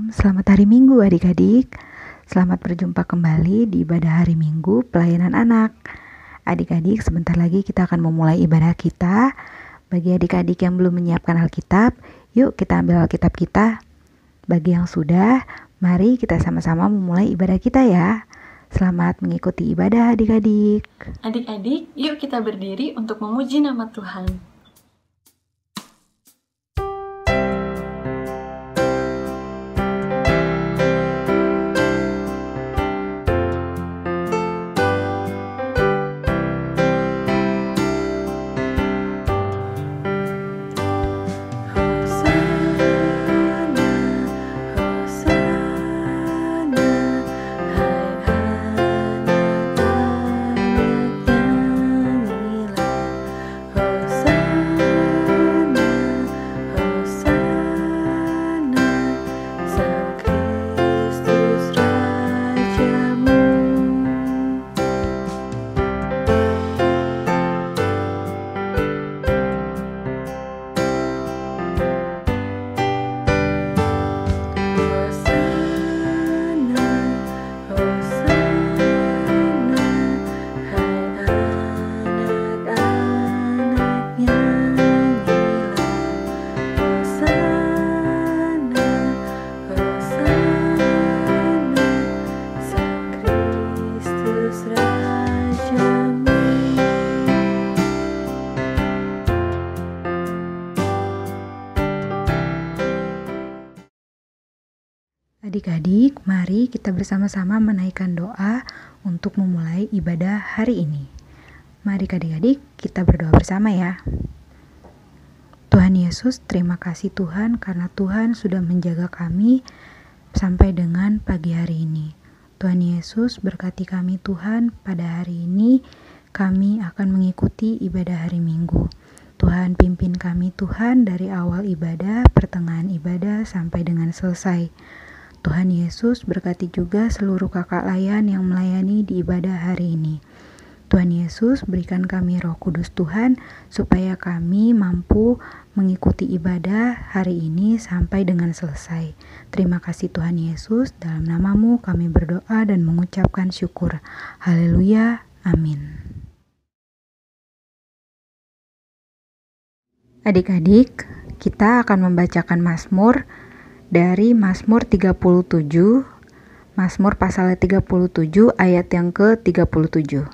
Selamat hari Minggu adik-adik. Selamat berjumpa kembali di ibadah hari Minggu pelayanan anak. Adik-adik, sebentar lagi kita akan memulai ibadah kita. Bagi adik-adik yang belum menyiapkan Alkitab, yuk kita ambil Alkitab kita. Bagi yang sudah, mari kita sama-sama memulai ibadah kita ya. Selamat mengikuti ibadah adik-adik. Adik-adik, yuk kita berdiri untuk memuji nama Tuhan. Adik-adik, mari kita bersama-sama menaikkan doa untuk memulai ibadah hari ini. Mari adik-adik, kita berdoa bersama ya. Tuhan Yesus, terima kasih Tuhan karena Tuhan sudah menjaga kami sampai dengan pagi hari ini. Tuhan Yesus, berkati kami Tuhan, pada hari ini kami akan mengikuti ibadah hari Minggu. Tuhan pimpin kami Tuhan dari awal ibadah, pertengahan ibadah sampai dengan selesai. Tuhan Yesus berkati juga seluruh kakak layan yang melayani di ibadah hari ini. Tuhan Yesus berikan kami Roh Kudus Tuhan supaya kami mampu mengikuti ibadah hari ini sampai dengan selesai. Terima kasih Tuhan Yesus, dalam nama-Mu kami berdoa dan mengucapkan syukur. Haleluya, amin. Adik-adik, kita akan membacakan Mazmur dari Mazmur 37, Mazmur pasal 37 ayat yang ke-37.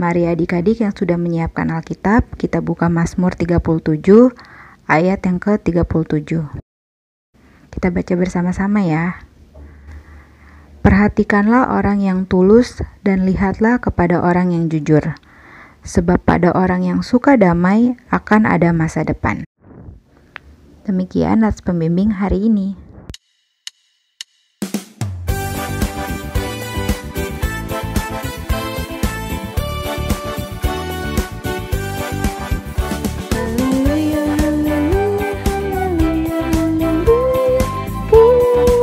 Mari adik-adik yang sudah menyiapkan Alkitab, kita buka Mazmur 37 ayat yang ke-37. Kita baca bersama-sama ya. Perhatikanlah orang yang tulus dan lihatlah kepada orang yang jujur. Sebab pada orang yang suka damai akan ada masa depan. Demikian nats pembimbing hari ini. Puji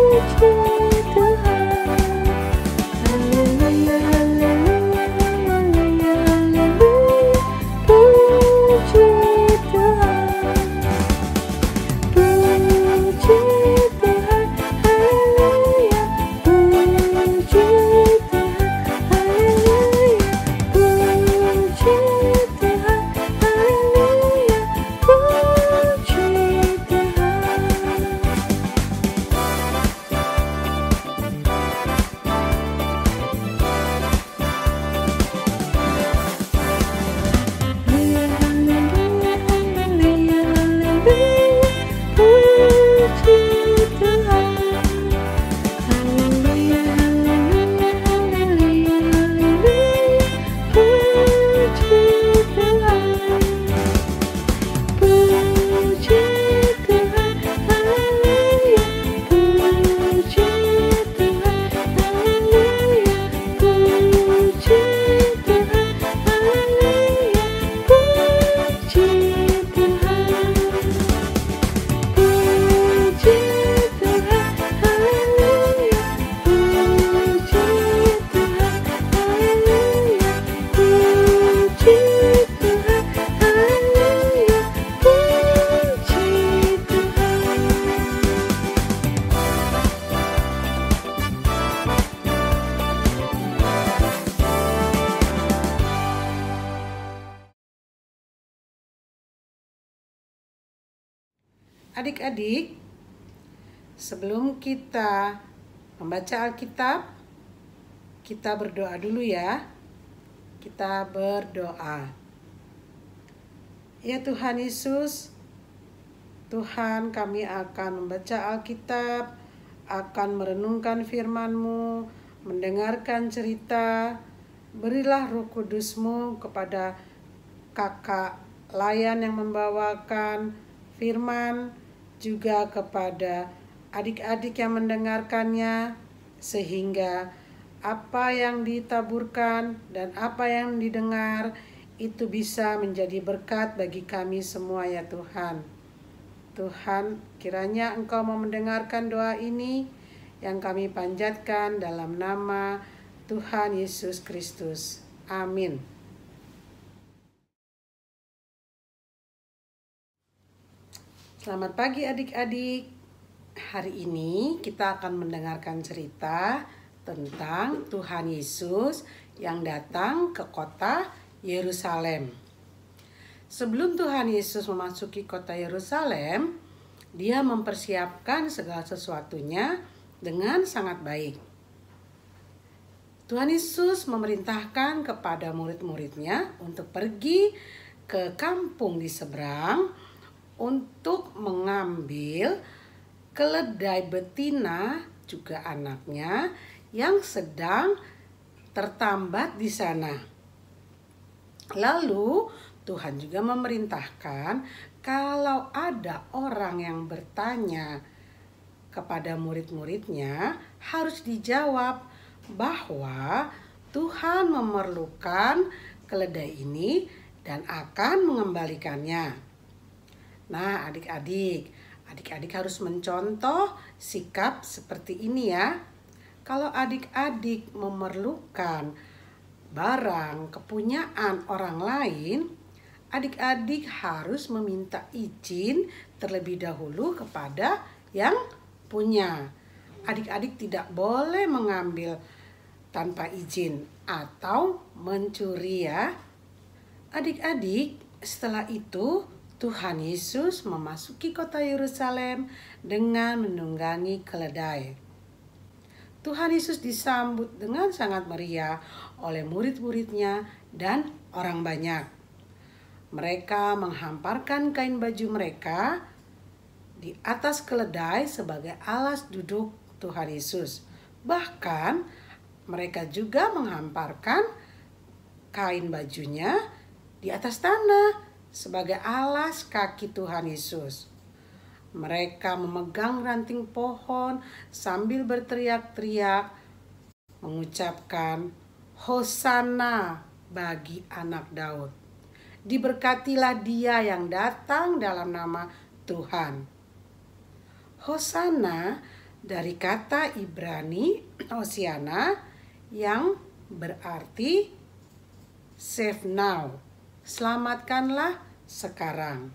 Adik-adik, sebelum kita membaca Alkitab, kita berdoa dulu ya. Kita berdoa. Ya Tuhan Yesus, Tuhan, kami akan membaca Alkitab, akan merenungkan firman-Mu, mendengarkan cerita. Berilah Roh Kudus-Mu kepada kakak Layan yang membawakan firman, juga kepada adik-adik yang mendengarkannya, sehingga apa yang ditaburkan dan apa yang didengar itu bisa menjadi berkat bagi kami semua ya Tuhan. Tuhan, kiranya Engkau mau mendengarkan doa ini yang kami panjatkan dalam nama Tuhan Yesus Kristus. Amin. Selamat pagi adik-adik. Hari ini kita akan mendengarkan cerita tentang Tuhan Yesus yang datang ke kota Yerusalem. Sebelum Tuhan Yesus memasuki kota Yerusalem, Dia mempersiapkan segala sesuatunya dengan sangat baik. Tuhan Yesus memerintahkan kepada murid-muridnya untuk pergi ke kampung di seberang untuk mengambil keledai betina juga anaknya yang sedang tertambat di sana. Lalu Tuhan juga memerintahkan kalau ada orang yang bertanya kepada murid-muridnya, harus dijawab bahwa Tuhan memerlukan keledai ini dan akan mengembalikannya. Nah, adik-adik harus mencontoh sikap seperti ini ya. Kalau adik-adik memerlukan barang kepunyaan orang lain, adik-adik harus meminta izin terlebih dahulu kepada yang punya. Adik-adik tidak boleh mengambil tanpa izin atau mencuri ya. Adik-adik, setelah itu Tuhan Yesus memasuki kota Yerusalem dengan menunggangi keledai. Tuhan Yesus disambut dengan sangat meriah oleh murid-muridnya dan orang banyak. Mereka menghamparkan kain baju mereka di atas keledai sebagai alas duduk Tuhan Yesus. Bahkan mereka juga menghamparkan kain bajunya di atas tanah sebagai alas kaki Tuhan Yesus. Mereka memegang ranting pohon sambil berteriak-teriak mengucapkan Hosana bagi anak Daud. Diberkatilah dia yang datang dalam nama Tuhan. Hosana dari kata Ibrani Hosiana yang berarti save now. Selamatkanlah sekarang.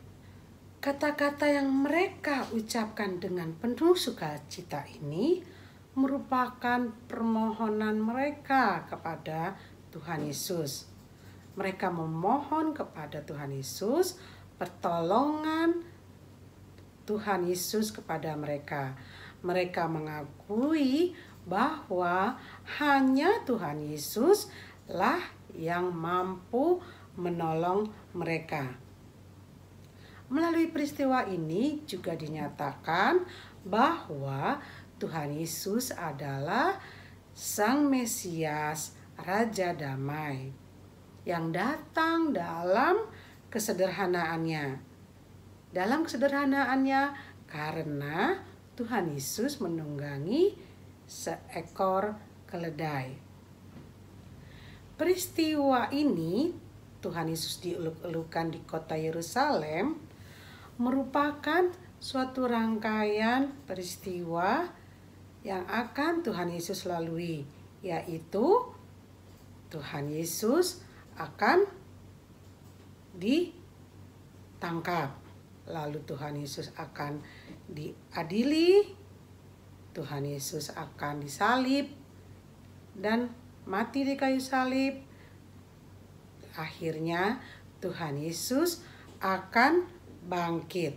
Kata-kata yang mereka ucapkan dengan penuh sukacita ini merupakan permohonan mereka kepada Tuhan Yesus. Mereka memohon kepada Tuhan Yesus pertolongan Tuhan Yesus kepada mereka. Mereka mengakui bahwa hanya Tuhan Yesus lah yang mampu menolong mereka. Melalui peristiwa ini juga dinyatakan bahwa Tuhan Yesus adalah Sang Mesias, Raja Damai, yang datang dalam kesederhanaannya. Dalam kesederhanaannya karena Tuhan Yesus menunggangi seekor keledai. Peristiwa ini Tuhan Yesus dieluk-elukan di kota Yerusalem merupakan suatu rangkaian peristiwa yang akan Tuhan Yesus lalui, yaitu Tuhan Yesus akan ditangkap, lalu Tuhan Yesus akan diadili, Tuhan Yesus akan disalib dan mati di kayu salib. Akhirnya Tuhan Yesus akan bangkit.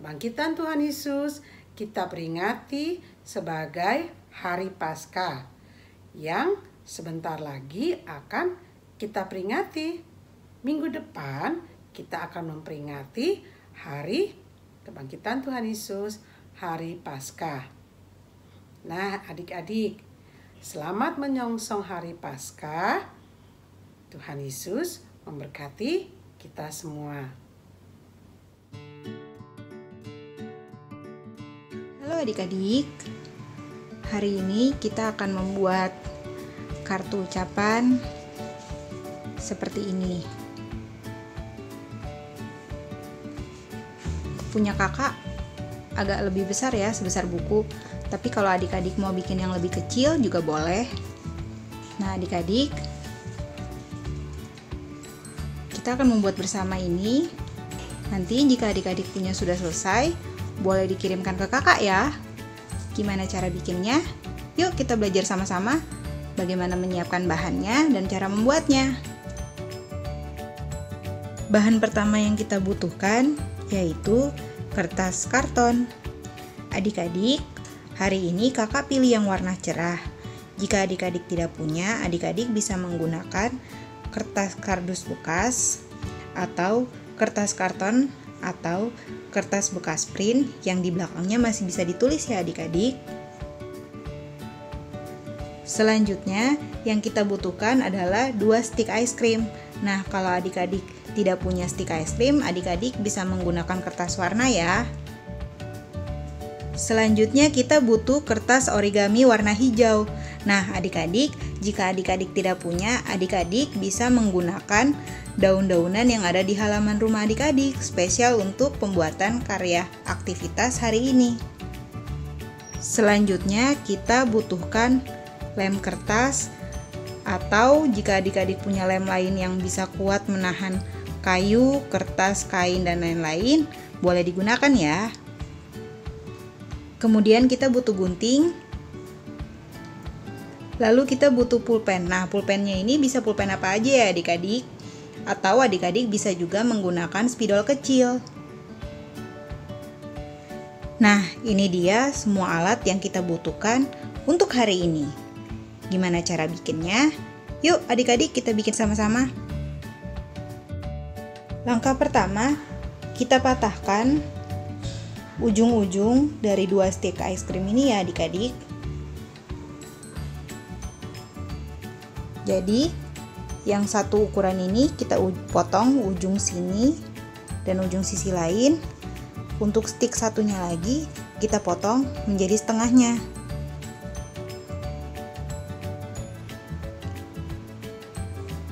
kebangkitan Tuhan Yesus kita peringati sebagai Hari Paskah yang sebentar lagi akan kita peringati. Minggu depan kita akan memperingati Hari Kebangkitan Tuhan Yesus, Hari Paskah. Nah, adik-adik, selamat menyongsong Hari Paskah. Tuhan Yesus memberkati kita semua. Halo adik-adik, hari ini kita akan membuat kartu ucapan seperti ini. Punya kakak agak lebih besar ya, sebesar buku. Tapi kalau adik-adik mau bikin yang lebih kecil juga boleh. Nah adik-adik, kita akan membuat bersama ini. Nanti jika adik-adik punya sudah selesai, boleh dikirimkan ke kakak ya. Gimana cara bikinnya? Yuk kita belajar sama-sama bagaimana menyiapkan bahannya dan cara membuatnya. Bahan pertama yang kita butuhkan yaitu kertas karton. Adik-adik, hari ini kakak pilih yang warna cerah. Jika adik-adik tidak punya, adik-adik bisa menggunakan kertas kardus bekas atau kertas karton atau kertas bekas print yang di belakangnya masih bisa ditulis ya adik-adik. Selanjutnya yang kita butuhkan adalah 2 stik ice cream. Nah kalau adik-adik tidak punya stik ice cream, adik-adik bisa menggunakan kertas warna ya. Selanjutnya kita butuh kertas origami warna hijau. Nah adik-adik, jika adik-adik tidak punya, adik-adik bisa menggunakan daun-daunan yang ada di halaman rumah adik-adik, spesial untuk pembuatan karya aktivitas hari ini. Selanjutnya kita butuhkan lem kertas, atau jika adik-adik punya lem lain yang bisa kuat menahan kayu, kertas, kain, dan lain-lain, boleh digunakan ya. Kemudian kita butuh gunting. Lalu kita butuh pulpen. Nah, pulpennya ini bisa pulpen apa aja ya adik-adik. Atau adik-adik bisa juga menggunakan spidol kecil. Nah, ini dia semua alat yang kita butuhkan untuk hari ini. Gimana cara bikinnya? Yuk adik-adik kita bikin sama-sama. Langkah pertama, kita patahkan ujung-ujung dari 2 stik ice cream ini ya adik-adik. Jadi yang satu ukuran ini kita potong ujung sini dan ujung sisi lain. Untuk stik satunya lagi kita potong menjadi setengahnya.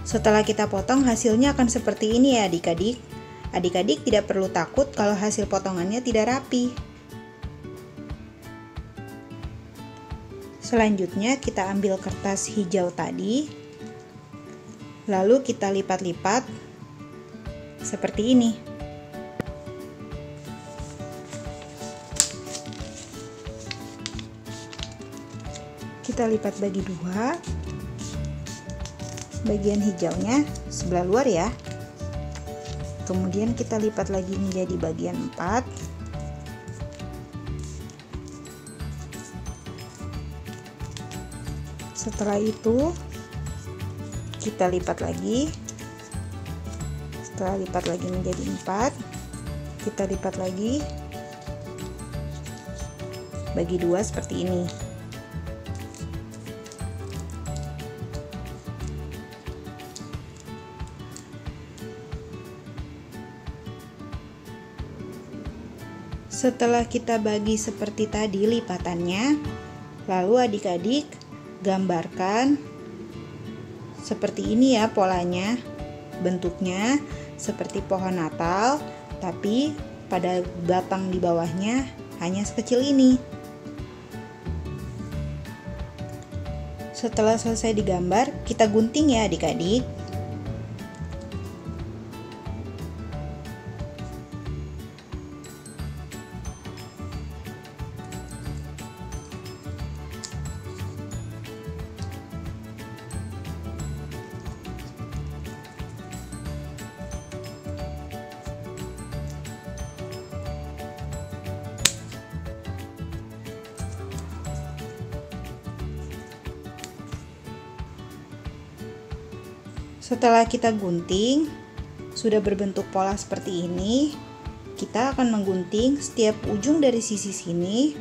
Setelah kita potong, hasilnya akan seperti ini ya adik-adik. Adik-adik tidak perlu takut kalau hasil potongannya tidak rapi. Selanjutnya kita ambil kertas hijau tadi, lalu kita lipat-lipat seperti ini. Kita lipat bagi 2, bagian hijaunya sebelah luar ya. Kemudian kita lipat lagi menjadi bagian 4. Setelah itu kita lipat lagi. Setelah lipat lagi menjadi 4, kita lipat lagi bagi 2 seperti ini. Setelah kita bagi seperti tadi lipatannya, lalu adik-adik gambarkan seperti ini ya polanya. Bentuknya seperti pohon Natal, tapi pada batang di bawahnya hanya sekecil ini. Setelah selesai digambar, kita gunting ya adik-adik. Setelah kita gunting, sudah berbentuk pola seperti ini. Kita akan menggunting setiap ujung dari sisi sini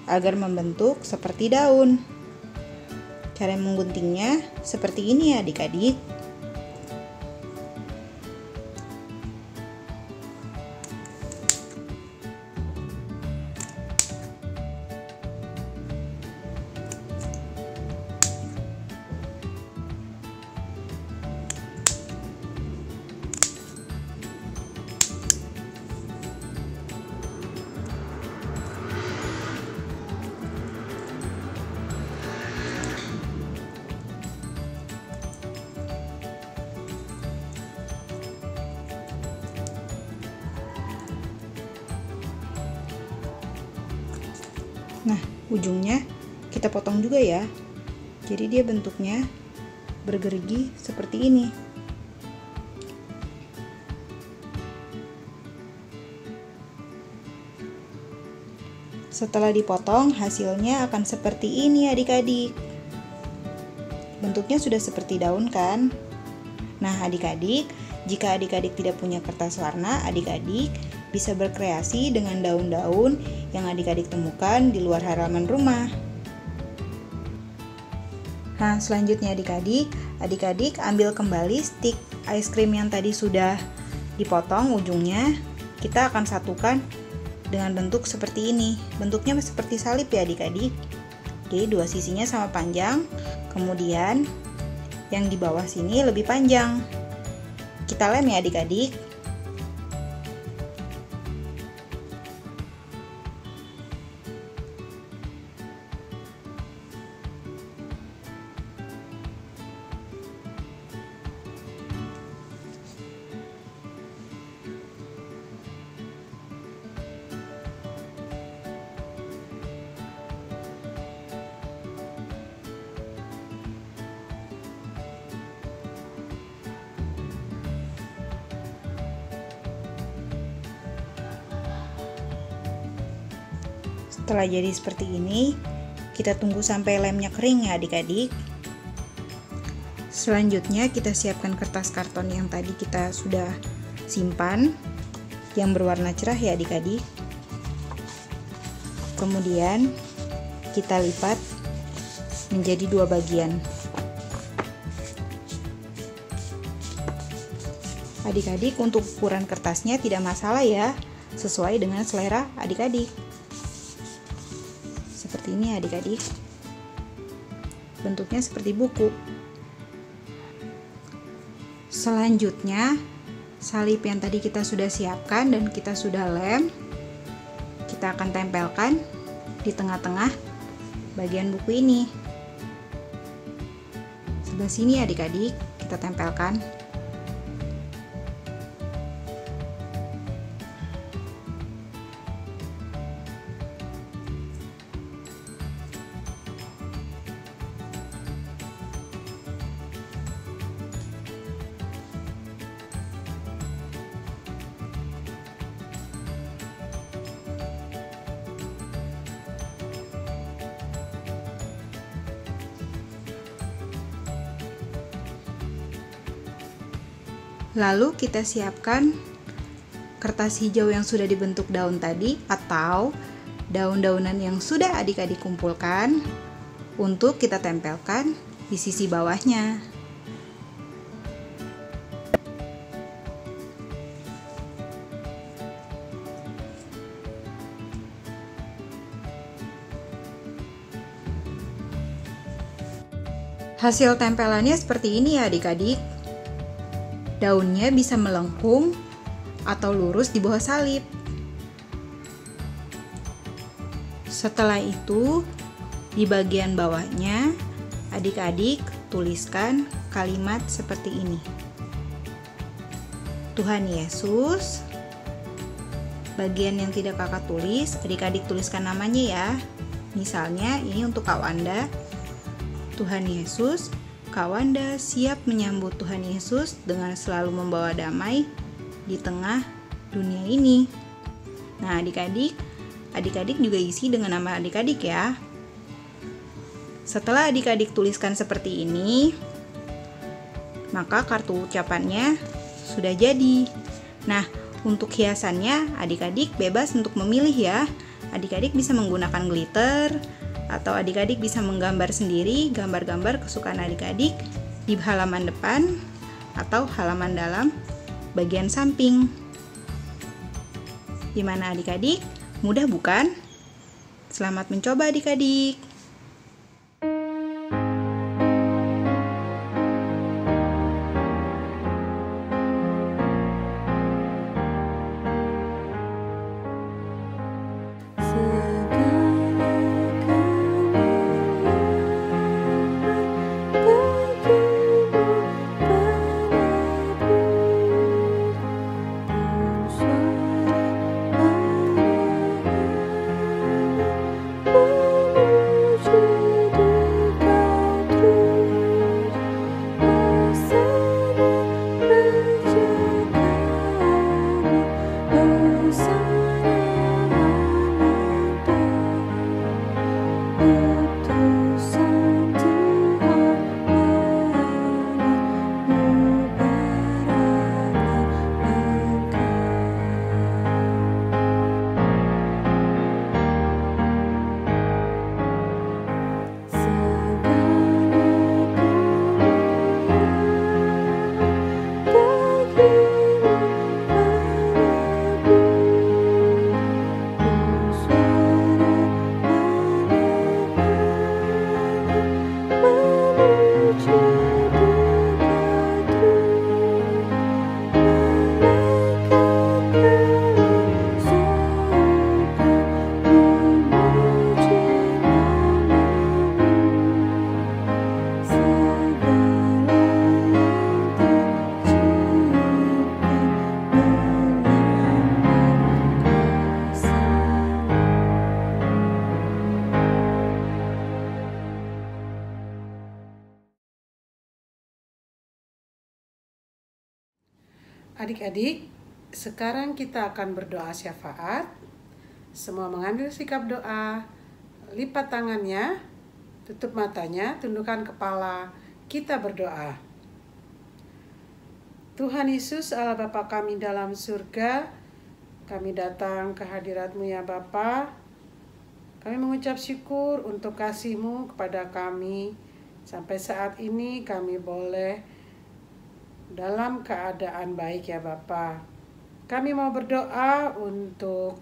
agar membentuk seperti daun. Cara mengguntingnya seperti ini ya adik-adik. Nah, ujungnya kita potong juga ya. Jadi dia bentuknya bergerigi seperti ini. Setelah dipotong, hasilnya akan seperti ini adik-adik. Bentuknya sudah seperti daun kan? Nah, adik-adik, jika adik-adik tidak punya kertas warna, adik-adik bisa berkreasi dengan daun-daun yang adik-adik temukan di luar halaman rumah. Nah, selanjutnya adik-adik ambil kembali stik es krim yang tadi sudah dipotong ujungnya. Kita akan satukan dengan bentuk seperti ini. Bentuknya seperti salib ya adik-adik. Jadi dua sisinya sama panjang, kemudian yang di bawah sini lebih panjang. Kita lem ya adik-adik. Setelah jadi seperti ini, kita tunggu sampai lemnya kering ya adik-adik. Selanjutnya kita siapkan kertas karton yang tadi kita sudah simpan, yang berwarna cerah ya adik-adik. Kemudian kita lipat menjadi dua bagian. Adik-adik, untuk ukuran kertasnya tidak masalah ya, sesuai dengan selera adik-adik. Seperti ini adik-adik. Bentuknya seperti buku. Selanjutnya, salib yang tadi kita sudah siapkan dan kita sudah lem, kita akan tempelkan di tengah-tengah bagian buku ini. Sebelah sini adik-adik, kita tempelkan. Lalu kita siapkan kertas hijau yang sudah dibentuk daun tadi atau daun-daunan yang sudah adik-adik kumpulkan untuk kita tempelkan di sisi bawahnya. Hasil tempelannya seperti ini ya adik-adik. Daunnya bisa melengkung atau lurus di bawah salib. Setelah itu, di bagian bawahnya, adik-adik tuliskan kalimat seperti ini. Tuhan Yesus. Bagian yang tidak kakak tulis, adik-adik tuliskan namanya ya. Misalnya ini untuk Kak Wanda. Tuhan Yesus, Kak Wanda siap menyambut Tuhan Yesus dengan selalu membawa damai di tengah dunia ini. Nah, adik-adik juga isi dengan nama adik-adik ya. Setelah adik-adik tuliskan seperti ini, maka kartu ucapannya sudah jadi. Nah, untuk hiasannya adik-adik bebas untuk memilih ya. Adik-adik bisa menggunakan glitter atau adik-adik bisa menggambar sendiri gambar-gambar kesukaan adik-adik di halaman depan atau halaman dalam bagian samping. Gimana adik-adik? Mudah bukan? Selamat mencoba adik-adik. Adik-adik, sekarang kita akan berdoa syafaat. Semua mengambil sikap doa, lipat tangannya, tutup matanya, tundukkan kepala. Kita berdoa. Tuhan Yesus, Allah Bapa kami dalam surga, kami datang ke hadirat-Mu ya Bapa. Kami mengucap syukur untuk kasih-Mu kepada kami. Sampai saat ini kami boleh dalam keadaan baik ya Bapa. Kami mau berdoa untuk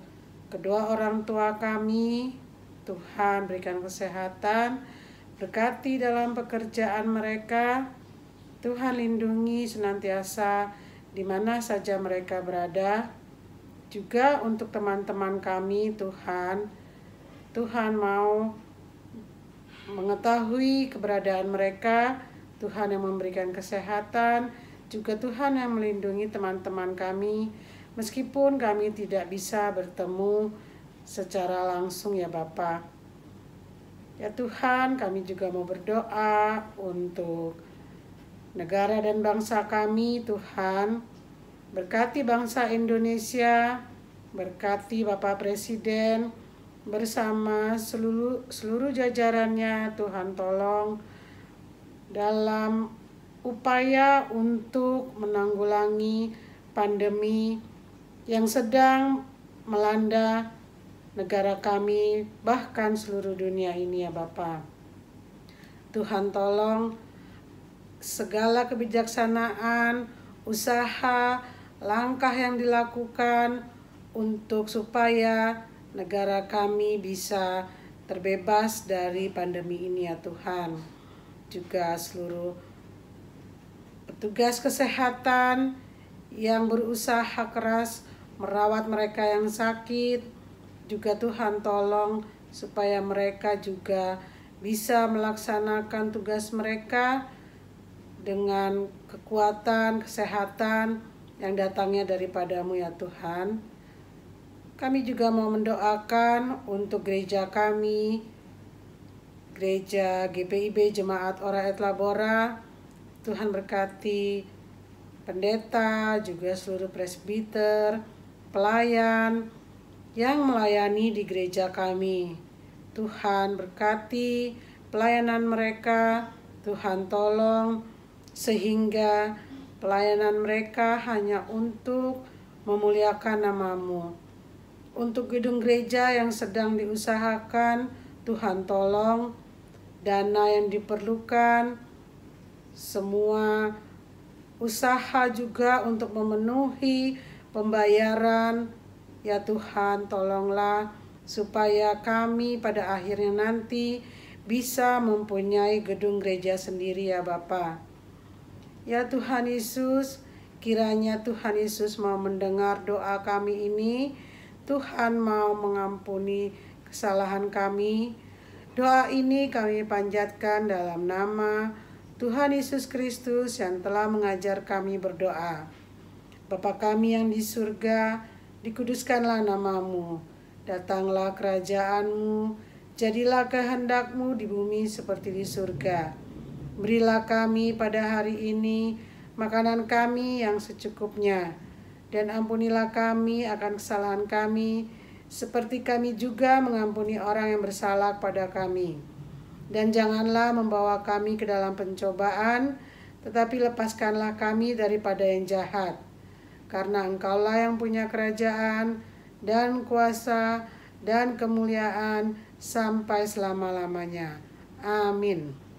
kedua orang tua kami. Tuhan berikan kesehatan, berkati dalam pekerjaan mereka. Tuhan lindungi senantiasa di mana saja mereka berada. Juga untuk teman-teman kami Tuhan. Tuhan mau mengetahui keberadaan mereka. Tuhan yang memberikan kesehatan, juga Tuhan yang melindungi teman-teman kami, meskipun kami tidak bisa bertemu secara langsung ya Bapa. Ya Tuhan, kami juga mau berdoa untuk negara dan bangsa kami, Tuhan. Berkati bangsa Indonesia, berkati Bapak Presiden, bersama seluruh jajarannya, Tuhan tolong dalam upaya untuk menanggulangi pandemi yang sedang melanda negara kami, bahkan seluruh dunia ini ya Bapa. Tuhan tolong segala kebijaksanaan, usaha, langkah yang dilakukan untuk supaya negara kami bisa terbebas dari pandemi ini ya Tuhan. Juga seluruh petugas kesehatan yang berusaha keras merawat mereka yang sakit, juga Tuhan tolong supaya mereka juga bisa melaksanakan tugas mereka dengan kekuatan, kesehatan yang datangnya daripada-Mu ya Tuhan. Kami juga mau mendoakan untuk gereja kami, gereja GPIB Jemaat Ora et Labora. Tuhan berkati pendeta, juga seluruh presbiter, pelayan yang melayani di gereja kami. Tuhan berkati pelayanan mereka, Tuhan tolong sehingga pelayanan mereka hanya untuk memuliakan nama-Mu. Untuk gedung gereja yang sedang diusahakan, Tuhan tolong dana yang diperlukan, semua usaha juga untuk memenuhi pembayaran. Ya Tuhan, tolonglah supaya kami pada akhirnya nanti bisa mempunyai gedung gereja sendiri ya Bapa. Ya Tuhan Yesus, kiranya Tuhan Yesus mau mendengar doa kami ini. Tuhan mau mengampuni kesalahan kami. Doa ini kami panjatkan dalam nama Tuhan Yesus Kristus yang telah mengajar kami berdoa. Bapa kami yang di surga, dikuduskanlah nama-Mu. Datanglah kerajaan-Mu, jadilah kehendak-Mu di bumi seperti di surga. Berilah kami pada hari ini makanan kami yang secukupnya, dan ampunilah kami akan kesalahan kami, seperti kami juga mengampuni orang yang bersalah pada kami. Dan janganlah membawa kami ke dalam pencobaan, tetapi lepaskanlah kami daripada yang jahat. Karena Engkaulah yang punya kerajaan dan kuasa dan kemuliaan sampai selama-lamanya. Amin.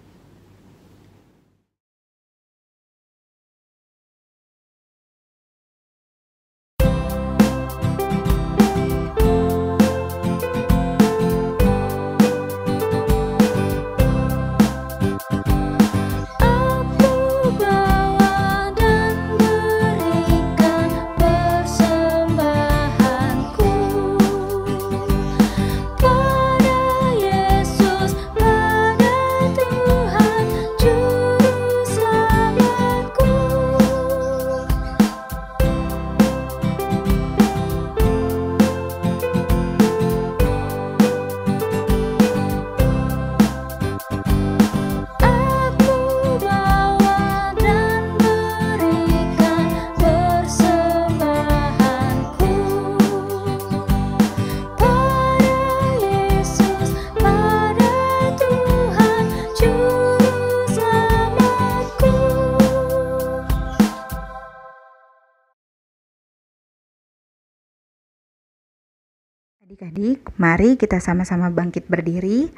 Adik-adik, mari kita sama-sama bangkit berdiri.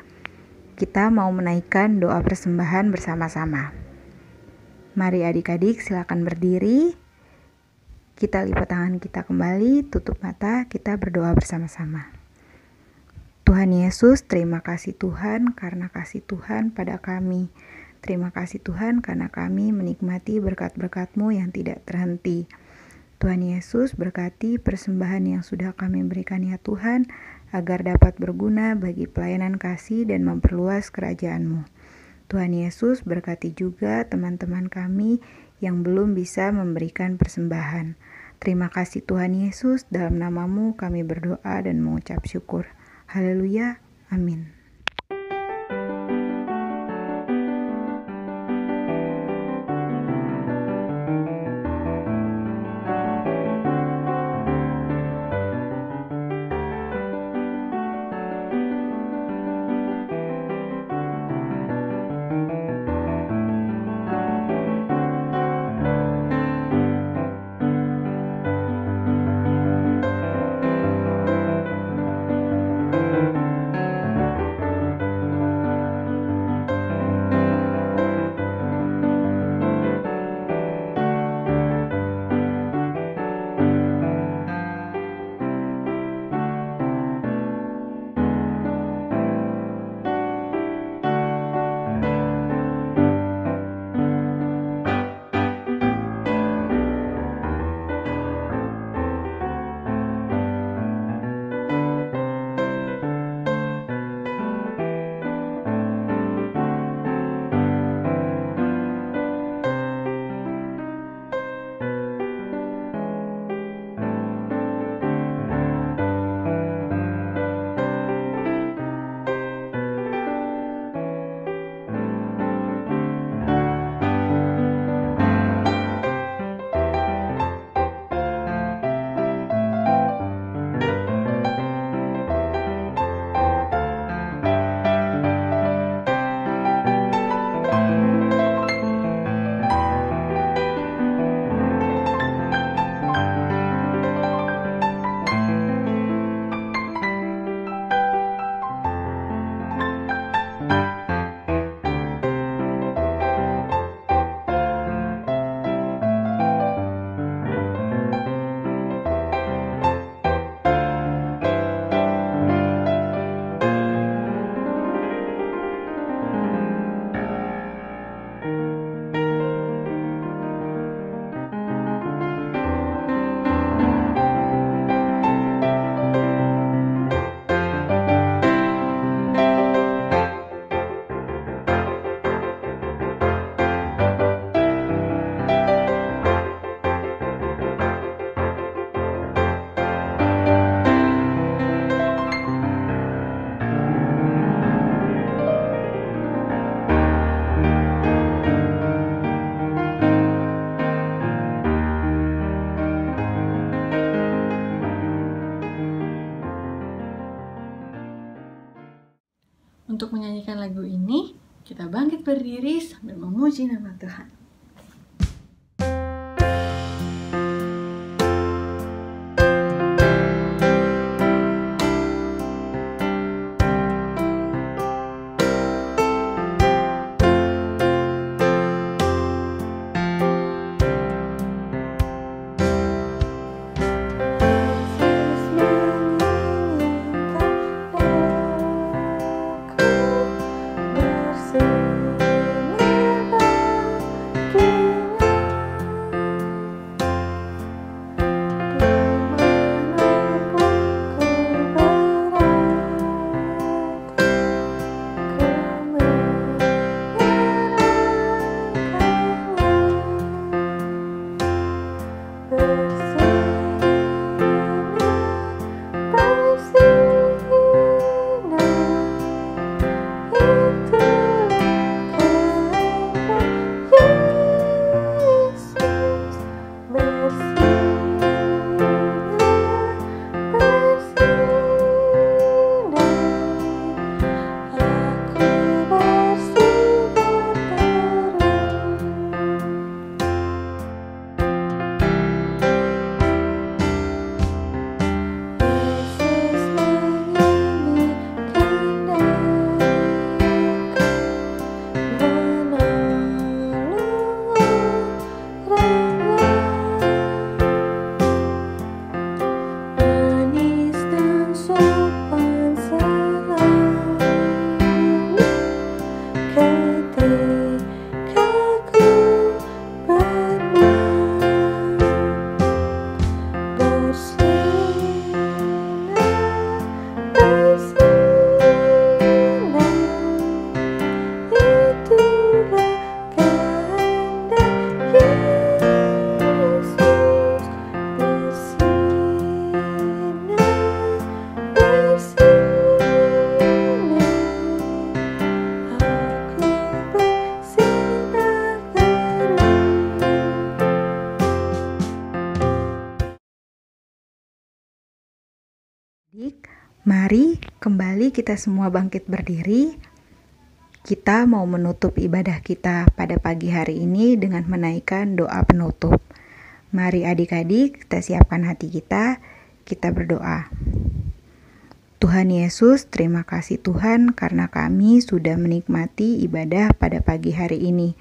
Kita mau menaikkan doa persembahan bersama-sama. Mari adik-adik silakan berdiri. Kita lipat tangan kita kembali, tutup mata, kita berdoa bersama-sama. Tuhan Yesus, terima kasih Tuhan karena kasih Tuhan pada kami. Terima kasih Tuhan karena kami menikmati berkat-berkat-Mu yang tidak terhenti. Tuhan Yesus, berkati persembahan yang sudah kami berikan ya Tuhan, agar dapat berguna bagi pelayanan kasih dan memperluas kerajaan-Mu. Tuhan Yesus, berkati juga teman-teman kami yang belum bisa memberikan persembahan. Terima kasih Tuhan Yesus, dalam nama-Mu kami berdoa dan mengucap syukur. Haleluya, amin. lagu ini, kita bangkit berdiri sambil memuji nama Tuhan. Mari kembali kita semua bangkit berdiri. Kita mau menutup ibadah kita pada pagi hari ini dengan menaikkan doa penutup. Mari adik-adik kita siapkan hati kita berdoa. Tuhan Yesus, terima kasih Tuhan karena kami sudah menikmati ibadah pada pagi hari ini.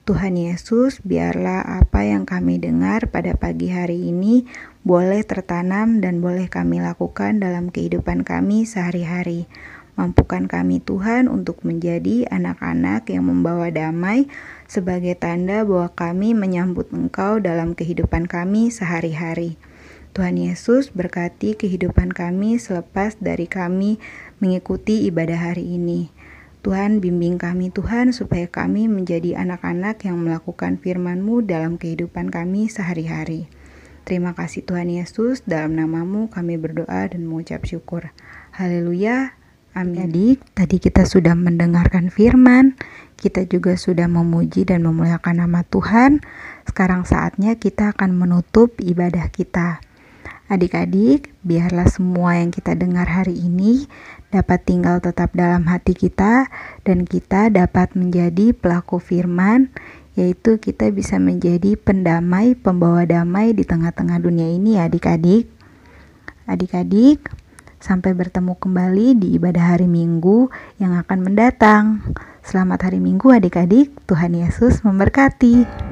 Tuhan Yesus, biarlah apa yang kami dengar pada pagi hari ini boleh tertanam dan boleh kami lakukan dalam kehidupan kami sehari-hari. Mampukan kami Tuhan untuk menjadi anak-anak yang membawa damai sebagai tanda bahwa kami menyambut Engkau dalam kehidupan kami sehari-hari. Tuhan Yesus, berkati kehidupan kami selepas dari kami mengikuti ibadah hari ini. Tuhan, bimbing kami Tuhan supaya kami menjadi anak-anak yang melakukan firman-Mu dalam kehidupan kami sehari-hari. Terima kasih Tuhan Yesus, dalam nama-Mu kami berdoa dan mengucap syukur. Haleluya, amin. Adik, tadi kita sudah mendengarkan firman, kita juga sudah memuji dan memuliakan nama Tuhan. Sekarang saatnya kita akan menutup ibadah kita. Adik-adik, biarlah semua yang kita dengar hari ini dapat tinggal tetap dalam hati kita dan kita dapat menjadi pelaku firman, yaitu kita bisa menjadi pendamai, pembawa damai di tengah-tengah dunia ini adik-adik. Adik-adik, sampai bertemu kembali di ibadah hari Minggu yang akan mendatang. Selamat hari Minggu adik-adik, Tuhan Yesus memberkati.